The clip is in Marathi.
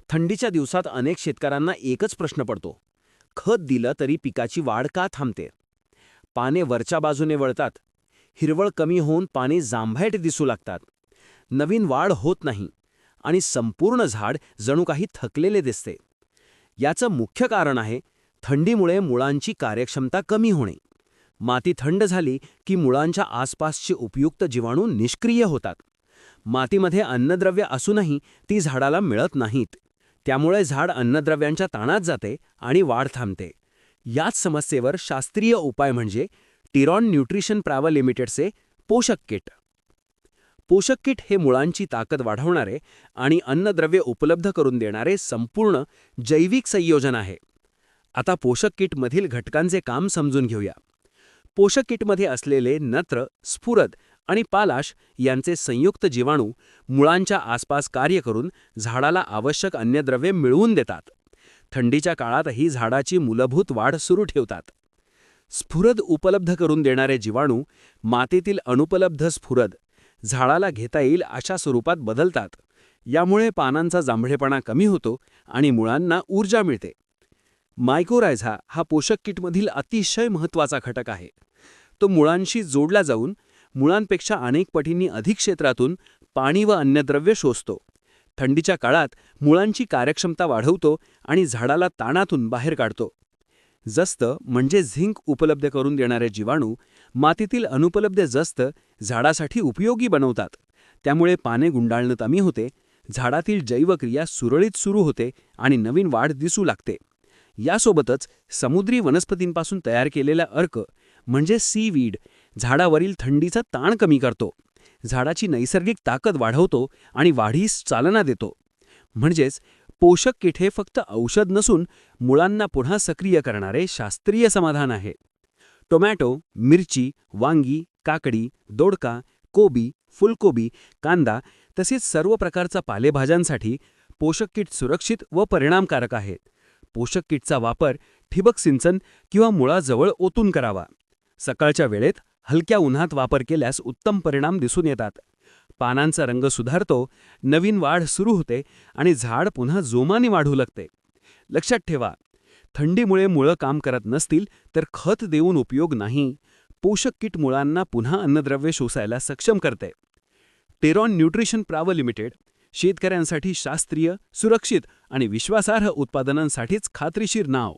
थंडीच्या दिवसात अनेक शेतकऱ्यांना एकच प्रश्न पडतो. खत दिलं तरी पिकाची वाढ का थांबते? पाने वरच्या बाजूने वळतात, हिरवळ कमी होऊन पाने जांभळट दिसू लागतात, नवीन वाढ होत नाही आणि संपूर्ण झाड जणू काही थकलेले दिसते. याचं मुख्य कारण आहे थंडीमुळे मुळांची कार्यक्षमता कमी होणे. माती थंड झाली की मुळांच्या आसपासचे उपयुक्त जीवाणू निष्क्रिय होतात. मातीमध्ये अन्नद्रव्य असूनही ती झाडाला मिळत नाहीत. त्यामुळे झाड अन्नद्रव्यांच्या ताणात जाते आणि वाढ थांबते. याच समस्येवर शास्त्रीय उपाय म्हणजे टिरॉन न्यूट्रिशन प्रायव्हेट लिमिटेडचे पोषक किट. पोषक किट हे मुळांची ताकद वाढवणारे आणि अन्नद्रव्य उपलब्ध करून देणारे संपूर्ण जैविक संयोजन आहे. आता पोषक किटमधील घटकांचे काम समजून घेऊया. पोषक किटमध्ये असलेले नत्र, स्फुरद आणि पालाश यांचे संयुक्त जीवाणू मुळांच्या आसपास कार्य करून झाडाला आवश्यक अन्नद्रव्ये मिळवून देतात. थंडीच्या काळातही झाडाची मूलभूत वाढ सुरू ठेवतात. स्फुरद उपलब्ध करून देणारे जीवाणू मातीतील अनुपलब्ध स्फुरद झाडाला घेता येईल अशा स्वरूपात बदलतात. यामुळे पानांचा जांभळेपणा कमी होतो आणि मुळांना ऊर्जा मिळते. मायकोरायझा हा पोषक किटमधील अतिशय महत्त्वाचा घटक आहे. तो मुळांशी जोडला जाऊन मुळांपेक्षा अनेक पटींनी अधिक क्षेत्रातून पाणी व अन्नद्रव्य शोषतो. थंडीच्या काळात मुळांची कार्यक्षमता वाढवतो आणि झाडाला ताणातून बाहेर काढतो. जस्त म्हणजे झिंक उपलब्ध करून देणारे जीवाणू मातीतील अनुपलब्ध जस्त झाडासाठी उपयोगी बनवतात. त्यामुळे पाने गुंडाळणं कमी होते, झाडातील जैवक्रिया सुरळीत सुरू होते आणि नवीन वाढ दिसू लागते. यासोबतच समुद्री वनस्पतींपासून तयार केलेला अर्क म्हणजे सीवीड झाडावरील थंडीचा ताण कमी करतो, झाडाची नैसर्गिक ताकद वाढवतो आणि वाढीस चालना देतो. म्हणजेच पोषक किट हे फक्त औषध नसून मुळांना पुन्हा सक्रिय करणारे शास्त्रीय समाधान आहे. टोमॅटो, मिरची, वांगी, काकडी, दोडका, कोबी, फुलकोबी, कांदा तसेच सर्व प्रकारच्या पालेभाज्यांसाठी पोषक किट सुरक्षित व परिणामकारक आहेत. पोषक किटचा वापर ठिबक सिंचन किंवा मुळाजवळ ओतून करावा. सकाळच्या वेळेत हलक्या उन्हात वापर केल्यास उत्तम परिणाम दिसून येतात. पानांचा रंग सुधारतो, नवीन वाढ सुरू होते आणि झाड पुन्हा जोमाने वाढू लागते. लक्षात ठेवा, थंडीमुळे मुळं काम करत नसतील तर खत देऊन उपयोग नाही. पोषक किट मुळांना पुन्हा अन्नद्रव्य शोषायला सक्षम करते. टिरॉन न्यूट्रिशन प्रायव्हेट लिमिटेड शेतकऱ्यांसाठी शास्त्रीय, सुरक्षित आणि विश्वासार्ह उत्पादनांसाठीच खात्रीशीर नाव.